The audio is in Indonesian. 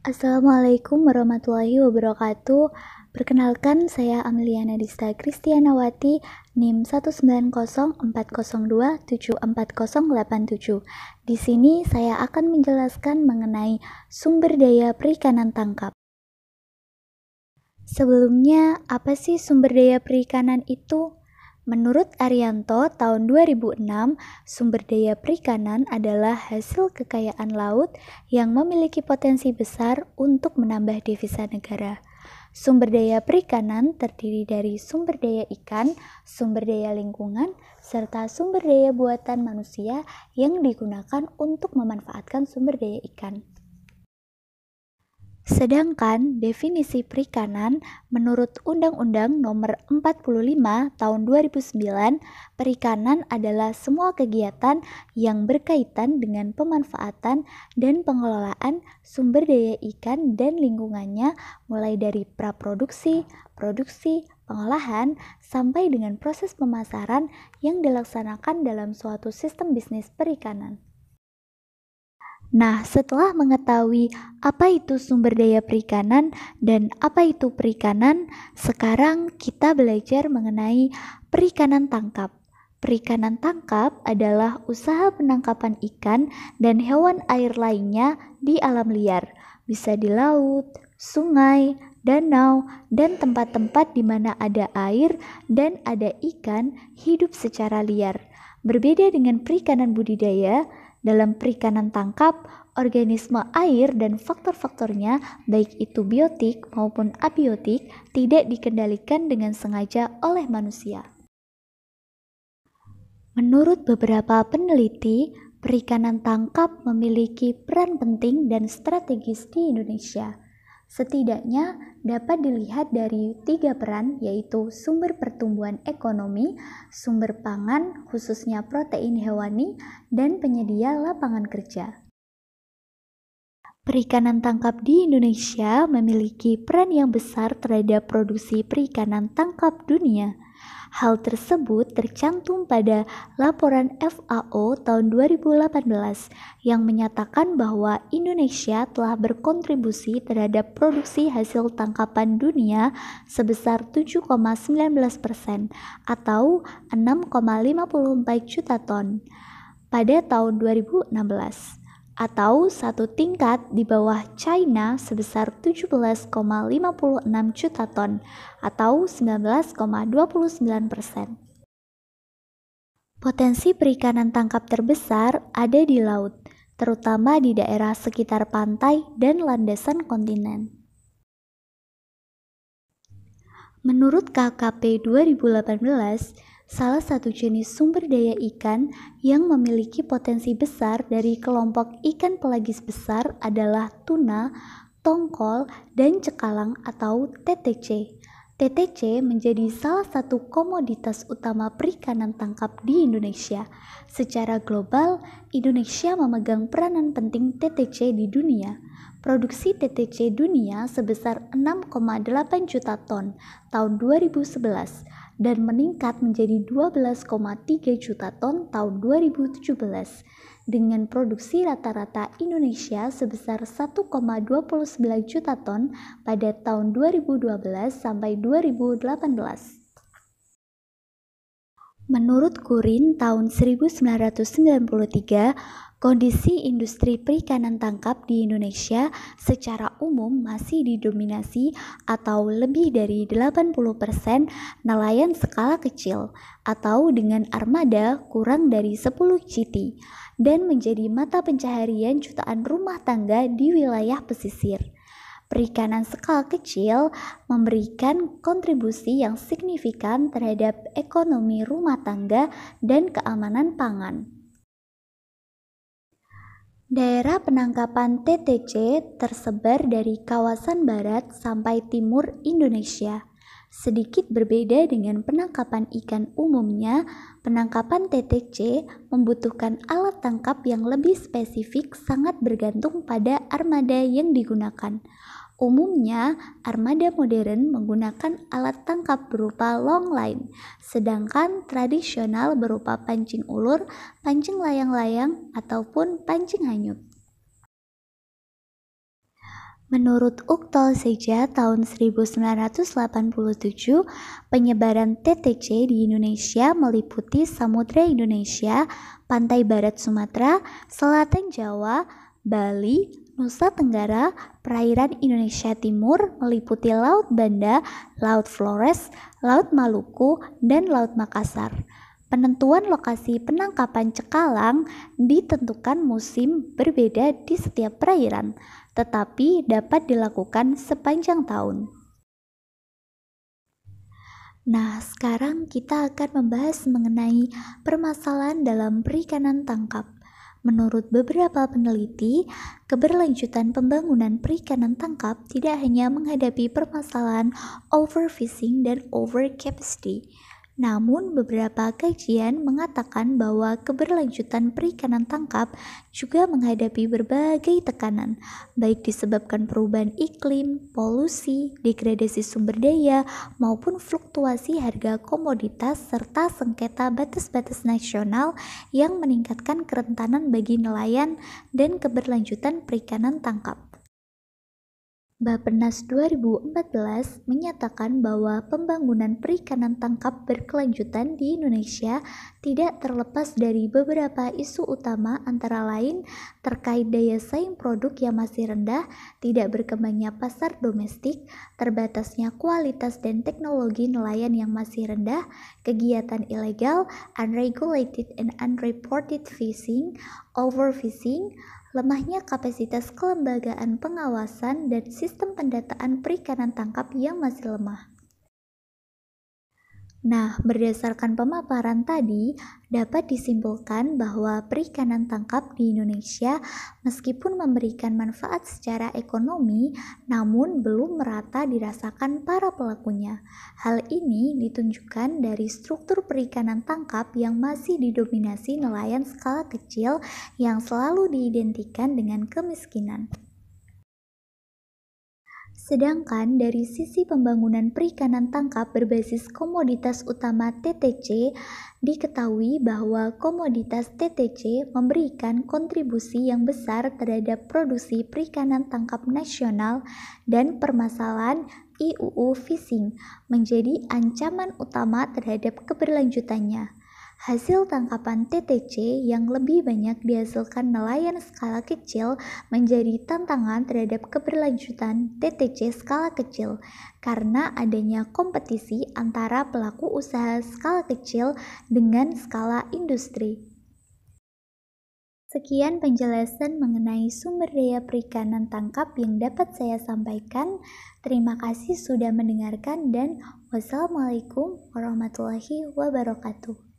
Assalamualaikum warahmatullahi wabarakatuh. Perkenalkan, saya Ameliana Dista Kristianawati, NIM 19040274087. Di sini saya akan menjelaskan mengenai sumber daya perikanan tangkap. Sebelumnya, apa sih sumber daya perikanan itu? Menurut Arianto, tahun 2006, sumber daya perikanan adalah hasil kekayaan laut yang memiliki potensi besar untuk menambah devisa negara. Sumber daya perikanan terdiri dari sumber daya ikan, sumber daya lingkungan, serta sumber daya buatan manusia yang digunakan untuk memanfaatkan sumber daya ikan. Sedangkan definisi perikanan menurut Undang-Undang Nomor 45 Tahun 2009, perikanan adalah semua kegiatan yang berkaitan dengan pemanfaatan dan pengelolaan sumber daya ikan dan lingkungannya, mulai dari praproduksi, produksi, pengolahan, sampai dengan proses pemasaran yang dilaksanakan dalam suatu sistem bisnis perikanan. Nah, setelah mengetahui apa itu sumber daya perikanan dan apa itu perikanan, sekarang kita belajar mengenai perikanan tangkap. Perikanan tangkap adalah usaha penangkapan ikan dan hewan air lainnya di alam liar, bisa di laut, sungai, danau, dan tempat-tempat di mana ada air dan ada ikan hidup secara liar. Berbeda dengan perikanan budidaya, dalam perikanan tangkap, organisme air dan faktor-faktornya, baik itu biotik maupun abiotik, tidak dikendalikan dengan sengaja oleh manusia. Menurut beberapa peneliti, perikanan tangkap memiliki peran penting dan strategis di Indonesia. Setidaknya dapat dilihat dari 3 peran, yaitu sumber pertumbuhan ekonomi, sumber pangan khususnya protein hewani, dan penyedia lapangan kerja. Perikanan tangkap di Indonesia memiliki peran yang besar terhadap produksi perikanan tangkap dunia. Hal tersebut tercantum pada laporan FAO tahun 2018 yang menyatakan bahwa Indonesia telah berkontribusi terhadap produksi hasil tangkapan dunia sebesar 7,19% atau 6,54 juta ton pada tahun 2016, atau satu tingkat di bawah China sebesar 17,56 juta ton atau 19,29%. Potensi perikanan tangkap terbesar ada di laut, terutama di daerah sekitar pantai dan landasan kontinen. Menurut KKP 2018, salah satu jenis sumber daya ikan yang memiliki potensi besar dari kelompok ikan pelagis besar adalah tuna, tongkol, dan cekalang atau TTC. TTC menjadi salah satu komoditas utama perikanan tangkap di Indonesia. Secara global, Indonesia memegang peranan penting TTC di dunia. Produksi TTC dunia sebesar 6,8 juta ton tahun 2011 dan meningkat menjadi 12,3 juta ton tahun 2017 dengan produksi rata-rata Indonesia sebesar 1,29 juta ton pada tahun 2012 sampai 2018. Menurut Kurin tahun 1993, kondisi industri perikanan tangkap di Indonesia secara umum masih didominasi atau lebih dari 80% nelayan skala kecil atau dengan armada kurang dari 10 GT dan menjadi mata pencaharian jutaan rumah tangga di wilayah pesisir. Perikanan skala kecil memberikan kontribusi yang signifikan terhadap ekonomi rumah tangga dan keamanan pangan. Daerah penangkapan TTC tersebar dari kawasan barat sampai timur Indonesia. Sedikit berbeda dengan penangkapan ikan umumnya, penangkapan TTC membutuhkan alat tangkap yang lebih spesifik, sangat bergantung pada armada yang digunakan. Umumnya, armada modern menggunakan alat tangkap berupa long line, sedangkan tradisional berupa pancing ulur, pancing layang-layang, ataupun pancing hanyut. Menurut Uktol Seja tahun 1987, penyebaran TTC di Indonesia meliputi Samudra Indonesia, pantai barat Sumatera, selatan Jawa, Bali, Nusa Tenggara, perairan Indonesia Timur meliputi Laut Banda, Laut Flores, Laut Maluku, dan Laut Makassar. Penentuan lokasi penangkapan cekalang ditentukan musim berbeda di setiap perairan, tetapi dapat dilakukan sepanjang tahun. Nah, sekarang kita akan membahas mengenai permasalahan dalam perikanan tangkap. Menurut beberapa peneliti, keberlanjutan pembangunan perikanan tangkap tidak hanya menghadapi permasalahan overfishing dan overcapacity, namun beberapa kajian mengatakan bahwa keberlanjutan perikanan tangkap juga menghadapi berbagai tekanan, baik disebabkan perubahan iklim, polusi, degradasi sumber daya, maupun fluktuasi harga komoditas serta sengketa batas-batas nasional yang meningkatkan kerentanan bagi nelayan dan keberlanjutan perikanan tangkap. Bappenas 2014 menyatakan bahwa pembangunan perikanan tangkap berkelanjutan di Indonesia tidak terlepas dari beberapa isu utama, antara lain terkait daya saing produk yang masih rendah, tidak berkembangnya pasar domestik, terbatasnya kualitas dan teknologi nelayan yang masih rendah, kegiatan ilegal, unregulated and unreported fishing, overfishing, lemahnya kapasitas kelembagaan pengawasan dan sistem pendataan perikanan tangkap yang masih lemah. Nah, berdasarkan pemaparan tadi, dapat disimpulkan bahwa perikanan tangkap di Indonesia meskipun memberikan manfaat secara ekonomi, namun belum merata dirasakan para pelakunya. Hal ini ditunjukkan dari struktur perikanan tangkap yang masih didominasi nelayan skala kecil yang selalu diidentikan dengan kemiskinan. Sedangkan dari sisi pembangunan perikanan tangkap berbasis komoditas utama TTC, diketahui bahwa komoditas TTC memberikan kontribusi yang besar terhadap produksi perikanan tangkap nasional, dan permasalahan IUU fishing menjadi ancaman utama terhadap keberlanjutannya. Hasil tangkapan TTC yang lebih banyak dihasilkan nelayan skala kecil menjadi tantangan terhadap keberlanjutan TTC skala kecil karena adanya kompetisi antara pelaku usaha skala kecil dengan skala industri. Sekian penjelasan mengenai sumber daya perikanan tangkap yang dapat saya sampaikan. Terima kasih sudah mendengarkan dan wassalamualaikum warahmatullahi wabarakatuh.